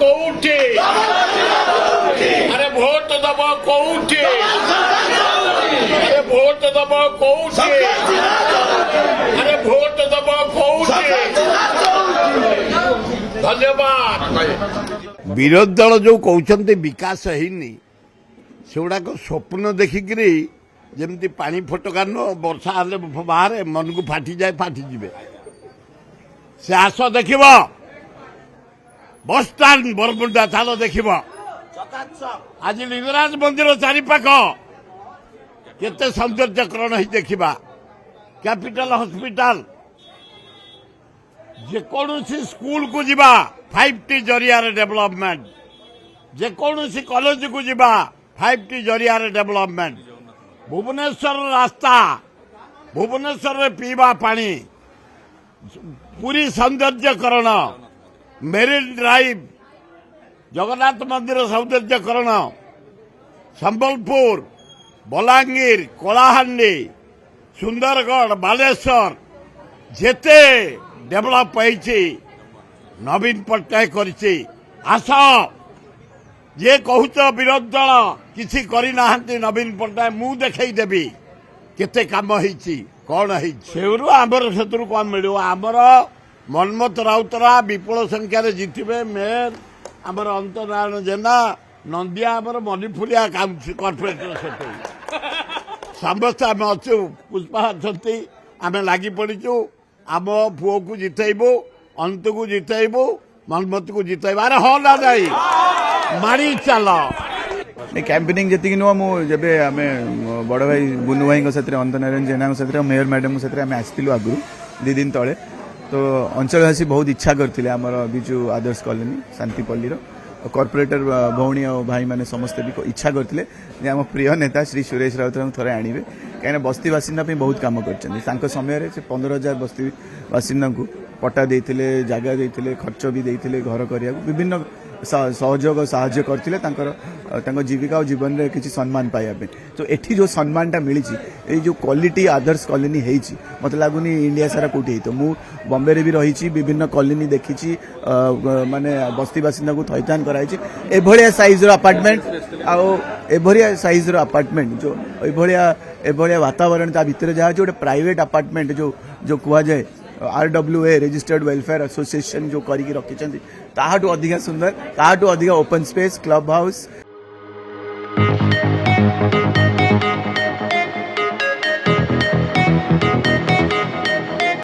कोउठी अरे भोट दब कोउठी अरे भोट दब कोउठी अरे भोट दब कोउठी धन्यवाद। विरोधी दल जो कहते विकास होनी से गुड़ाक स्वप्न देखिकी जमी पानी फटकार वर्षा हेले बाहर मन को फाटी जाए फाटीजे से आस देख बसस्टाण बरमुंडा चल देख आज लिंगराज मंदिर चारिपाख केते सौंदर्यकरण ही देखा कैपिटल हॉस्पिटल जेकोसी स्कूल को जीवा 5T जरिया डेवलपमेंट जेकोसी कॉलेज को जीवा 5T जरिया डेवलपमेंट भुवनेश्वर रास्ता भुवनेश्वर पीवा पानी पूरी सौंदर्यकरण मेरीन ड्राइव जगन्नाथ मंदिर सौंदर्यकरण संबलपुर बलांगीर कलाहांडी सुंदरगढ़ बालेश्वर जेते डेभलप होइछि नवीन पट्टनायक करिछि आस जे कहूच विरोधी दल किसी करना नवीन पट्टनायक मु देखई देवी केते काम होइछि कौन सेउरु आमर सेतु कौन मिलो आमर मनमत राउतरा विपुल संख्यार जितबे मेयर आमर अंतनारायण जेना नंदिया आमर मणिफुलिया कॉर्पोरेटर सेतु समस्त आम अच्छु पुष्पा अच्छी आम लगी पड़ीचु आम पुओ को जितेबू अंत को जितेबू मनमत को जितेबू अरे हाँ ना नहीं मारी चल कैंपेनिंग जी नुह मुझे आम बड़ भाई बुनु भाई अंत नारायण जेना साथ मेयर मैडम साथ आम आसलु आगु 2 दिन तले तो अंचलवासी बहुत इच्छा करते आमर विजु आदर्श कॉलोनी शांतिपल्ली कॉर्पोरेटर भौणी और भाई मैंने समस्ते भी इच्छा करते आम प्रिय नेता श्री सुरेश राउत थे आणवे कहीं बस्ती बासिंदा बहुत कम कर समय से 15,000 बस्ती बासिंदा को पट्टा देते जगह देते खर्च भी देते घर करने विभिन्न सहयोग साहाय्य करते जीविका और जीवन में किसी सम्मान पाइबा तो एठी जो सम्मानटा मिली जो क्वालिटी आदर्श कॉलोनी होती मत लगुनि इंडिया सारा कौटी तो मु बॉम्बे रे भी रही विभिन्न कॉलोनी देखी माने बस्ती बासिंदा को थैथान कराई साइज अपार्टमेंट आउ साइज अपार्टमेंट जो एभलिया वातावरण ता भितर जहाँ जो प्राइवेट अपार्टमेंट जो कह जाए RWA रजिस्टर्ड वेलफेयर एसोसिएशन जो करी रखी ताहाटू अधिक सुंदर ताहाटू अधिक ओपन स्पेस क्लब हाउस